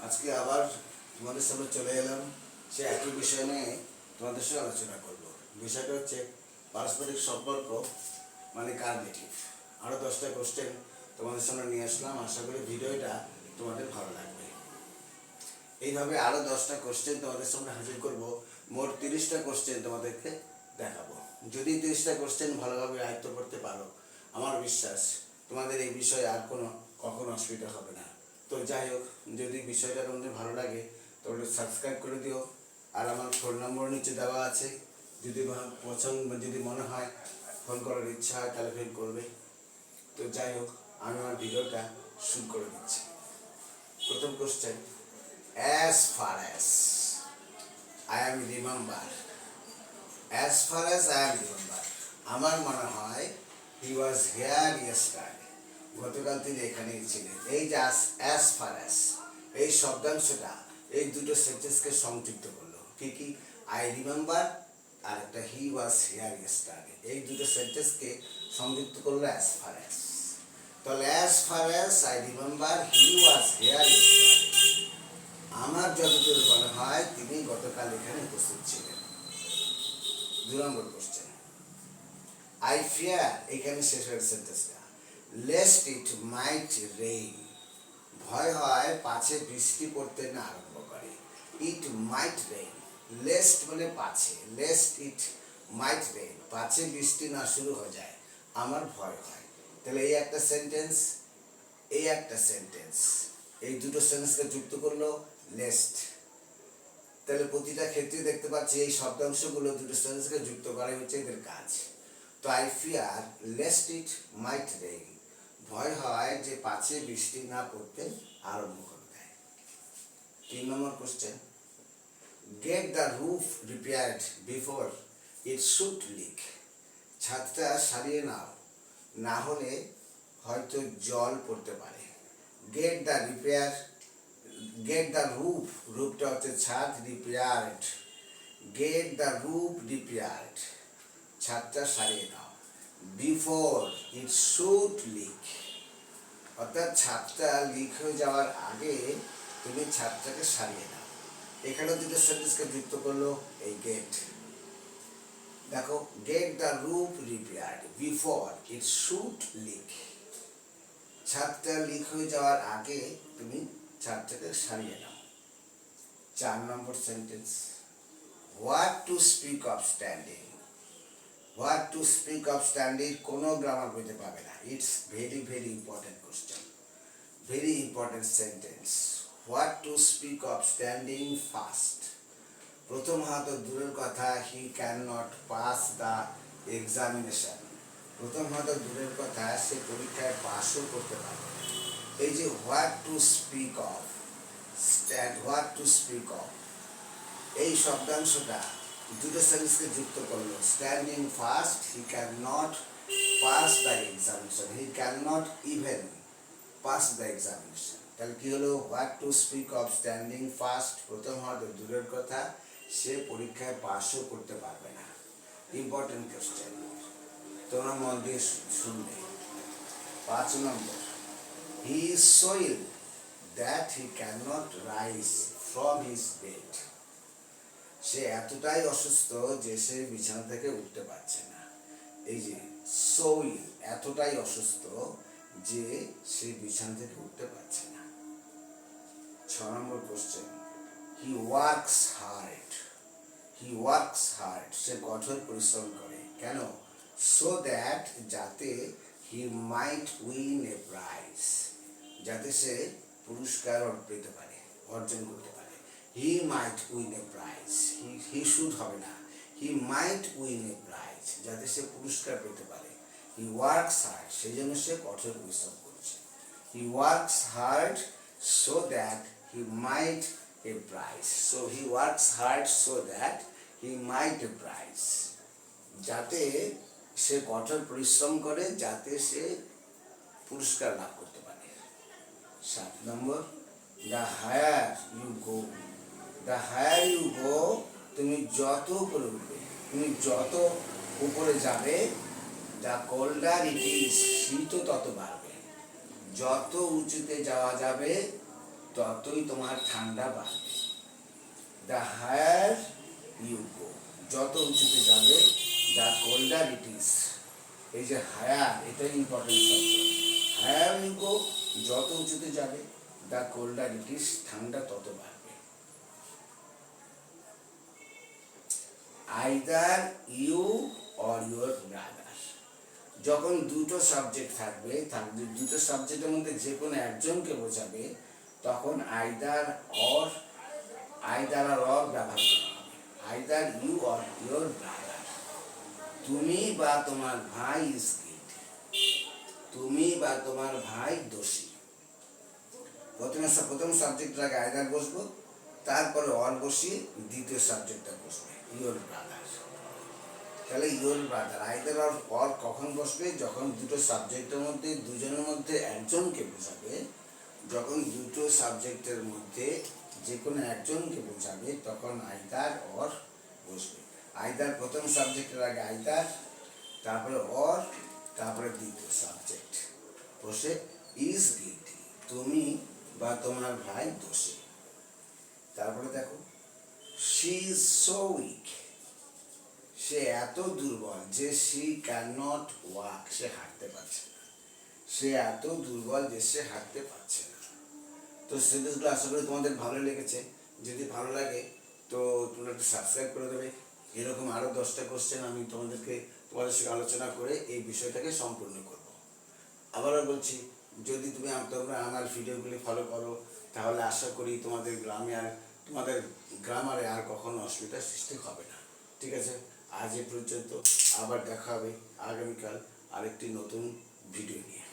আজকে আবার তোমাদের সামনে চলে এলাম। সে একই বিষয় নিয়ে তোমাদের সঙ্গে আলোচনা করব। বিষয়টা হচ্ছে পারস্পরিক সম্পর্ক মানে কার্নেটিভ। আরও 10টা কোশ্চেন তোমাদের সামনে নিয়ে আসলাম। আশা করি ভিডিওটা তোমাদের ভালো লাগবে। এইভাবে আরও 10টা কোশ্চেন তোমাদের সামনে হাজির করব। মোট 30টা কোশ্চেন তোমাদেরকে দেখাবো। যদি 30টা কোশ্চেন ভালোভাবে আয়ত্ত করতে পারো, আমার বিশ্বাস তোমাদের এই বিষয়ে আর কখনো অসুবিধা হবে না। তো যাই হোক, যদি বিষয়টা তোমাদের ভালো লাগে তাহলে সাবস্ক্রাইব করে দিও। আর আমার ফোন নম্বর নিচে দেওয়া আছে, যদি যদি মনে হয় ফোন করার ইচ্ছা হয় তাহলে ফোন করবে। তো যাই হোক, আমি আমার ভিডিওটা শুরু করে দিচ্ছি। প্রথম question, as far as I am remember, as far as I am remember, আমার মনে হয় he was here yesterday, গতকাল তিনি এখানেই ছিলেন। এই যে as far as এই শব্দাংশটা এই দুটো সেন্টেন্সকে সংযুক্ত করলো। কি আই রিমেম্বার আর একটা হি ওয়াজ হিয়ার ইয়েস্টারডে, এই দুটো সেন্টেন্সকে সংযুক্ত করলো as far as। তাহলে as far as I remember he was here yesterday, আমার যতদূর মনে হয় তিনি গতকাল এখানে উপস্থিত ছিলেন। 2 নম্বর কোশ্চেন, আই ফিয়ার, এখানে শেষ হয়ে সেন্টেন্সটা, লেস্ট ইট মাইট রেইন, ভয় হয় পাছে বৃষ্টি পড়তে না আরম্ভ করে। ইট মাইট রেইন, লেস্ট মানে পাছে, লেস্ট ইট মাইট রেইন, পাছে বৃষ্টি না শুরু হয়ে যায়, আমার ভয় হয়। তাহলে এই একটা সেন্টেন্স, এই একটা সেন্টেন্স, এই দুটো সেন্টেন্সকে যুক্ত করলো লেস্ট। তাহলে প্রতিটা ক্ষেত্রে দেখতে পাচ্ছি এই শব্দাংশগুলো দুটো সেন্টেন্সকে যুক্ত করাই হচ্ছে এদের কাজ। তো I fear lest it might rain, ভয় হয় যে পাছে বৃষ্টি না পড়তে আরম্ভ করে দেয়। 3 number question, get the roof repaired before it should leak, ছাদটা সারিয়ে নাও, না হলে হয়তো জল পড়তে পারে। Get the repair, get the roof, রুফটা হচ্ছে ছাদ, repaired, get the roof repaired, ছাদটা সারিয়ে নাও, বিফোর ইট শুড লিক, অর্থাৎ ছাদটা লিক হয়ে যাওয়ার আগে তুমি ছাদটাকে সারিয়ে নাও। এখানে দুটো সেন্টেন্সকে যুক্ত করলো এই গেট। দেখো, get the roof repaired before it should leak, ছাদটা লিক হয়ে যাওয়ার আগে তুমি ছাদটাকে সারিয়ে নাও। 4 number sentence, what to speak of standing, what to speak of standing কোনো গ্রামার বইতে পাবে না। It's very very important question, very important sentence. What to speak of standing first, প্রথম হয়তো দূরের কথা, he can not pass the examination, প্রথম হয়তো দূরের কথা সে পরীক্ষায় পাসও করতে পারবে না। এই যে what to speak of, what to speak of, এই শব্দাংশটা দুটো সেন্টেন্সকে যুক্ত করলো। Standing first, he can not pass the examination, he can not even pass the examination. তাহলে কি হলো, what to speak of standing first, প্রথম হয়তো দূরের কথা সে পরীক্ষায় পাসও করতে পারবে না। ইম্পর্টেন্ট কোশ্চেন, তোমরা মন দিয়ে শুনবে। 5 number, he is so ill that he can not rise from his bed, সে এতটাই অসুস্থ যে সে বিছানা থেকে উঠতে পারছে না। এই যে সো ইল, এতটাই অসুস্থ যে সে বিছানা থেকে উঠতে পারছে না। 6 number question, he works hard, he works hard, সে কঠোর পরিশ্রম করে। কেন? সো দ্যাট, যাতে, হি মাইট উইন এ প্রাইজ, যাতে সে পুরস্কার পেতে পারে, অর্জন করতে পারে। He might win a prize, he should হবে না, হি মাইট উইন এ প্রাইজ, যাতে সে পুরস্কার পেতে পারে। হি ওয়ার্কস হার্ড, সেই জন্য সে কঠোর পরিশ্রম করছে। He works hard so that he might a prize, so he works hard so that he might a prize, যাতে সে কঠোর পরিশ্রম করে, যাতে সে পুরস্কার লাভ করতে পারে। 7 number, the higher you go, the higher you go, তুমি যত উপরে উঠবে, তুমি যত উপরে যাবে, দ্য কোল্ডার ইট ইজ, শীত তত বাড়বে। যত উঁচুতে যাওয়া যাবে ততই তোমার ঠান্ডা বাড়বে। দ্য হায়ার ইউ গো, যত উঁচুতে যাবে, দ্য কোল্ডার ইট ইজ। এই যে হায়ার, এটাই ইম্পর্টেন্ট শব্দ। হায়ার ইউ গো, যত উঁচুতে যাবে, দ্য কোল্ডার ইট ইজ, ঠান্ডা তত বাড়বে। Either you or your brother, যখন দুটো সাবজেক্ট থাকবে, দুটো সাবজেক্টের মধ্যে যে কোনো একজনকে বোঝাবে, তখন আইদার আর অর ব্যবহার করা হবে। Either you or your brother, তুমি বা তোমার ভাই ইজ গিল্টি, তুমি বা তোমার ভাই দোষী। প্রথম সাবজেক্টের আগে আইদার বসবো, তারপরে অর বসিয়ে দ্বিতীয় সাবজেক্টটা বসবে ইউর ব্রাদার। তাহলে ইউর ব্রাদার, আইদার অর কখন বসবে? যখন দুটো সাবজেক্টের মধ্যে দুজনের মধ্যে একজনকে বোঝাবে, যখন দুটো সাবজেক্টের মধ্যে যে কোনো একজনকে বোঝাবে, তখন আইদার অর বসবে। আইদার প্রথম সাবজেক্টের আগে আইদার, তারপরে অর, তারপরে দ্বিতীয় সাবজেক্ট বসে ইজ গিল্টি, তুমি বা তোমার ভাই দোষী। তারপরে দেখো, শি ইজ সো উইক, সে এত দুর্বল যে শি ক্যান নট ওয়াক, সে হাঁটতে পারছে না। সে এত দুর্বল যে সে হাঁটতে পারছে না। তো সেন্টেন্সগুলো আশা করি তোমাদের ভালো লেগেছে। যদি ভালো লাগে তো তোমরা একটু সাবস্ক্রাইব করে দেবে। এরকম আরও 10টা কোশ্চেন আমি তোমাদের সঙ্গে আলোচনা করে এই বিষয়টাকে সম্পূর্ণ করব। আবারও বলছি, যদি তোমরা আমার ভিডিওগুলি ফলো করো, তাহলে আশা করি তোমাদের গ্রামারে আর কখনো অসুবিধার সৃষ্টি হবে না। ঠিক আছে, আজ এ পর্যন্ত। আবার দেখা হবে আগামীকাল আরেকটি নতুন ভিডিও নিয়ে।